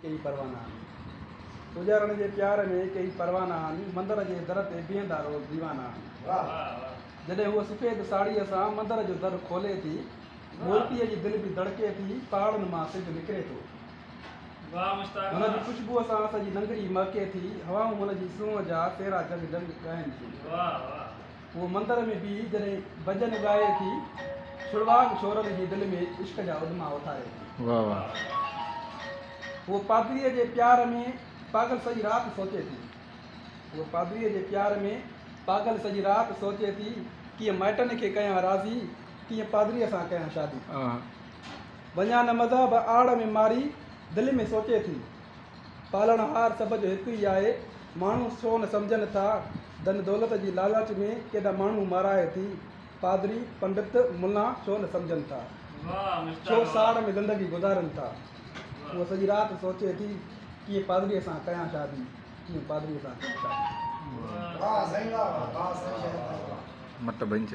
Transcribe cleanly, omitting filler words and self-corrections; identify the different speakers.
Speaker 1: कई परवाना गुजारण जे प्यार में कई परवाना मंदिर जे दर ते बीहंदा रोज़ दीवाना जॾहिं हूअ सफ़ेद साड़ीअ सां मंदिर जो दर खोले थी मूर्तीअ जी दिलि बि धड़के थी पहाड़नि मां सिज निकिरे थो हुनजी ख़ुशबूअ सां सॼी नंगरी महके थी हवाऊं हुनजी सूंहं जा तेरा जग जग ॻाइनि थियूं उहो मंदिर में बि जॾहिं भॼन ॻाए थी छुड़वाग छोरनि जी दिलि में इश्क जा उदमा उथारे थी उहो पादरीअ जे प्यार में पागल सॼी राति सोचे थी उहो पादरीअ जे प्यार में पागल सॼी राति सोचे थी कीअं माइटनि खे कयां राज़ी कीअं पादरीअ सां कयां शादी वञा न मज़हब आड़ में मारी दिलि में सोचे थी पालणहार सभ जो हिकु ई आहे माण्हू छो न सम्झनि था धन दौलत जी लालच में केॾा माण्हू माराए थी पादरी पंडित मुल्ला छो न सम्झनि था छो साड़ में ज़िंदगी गुज़ारनि था उहो सॼी राति सोचे थी कीअं पादरीअ सां कयां शादी कीअं पादरीअ सां कयां शादी
Speaker 2: मट बंच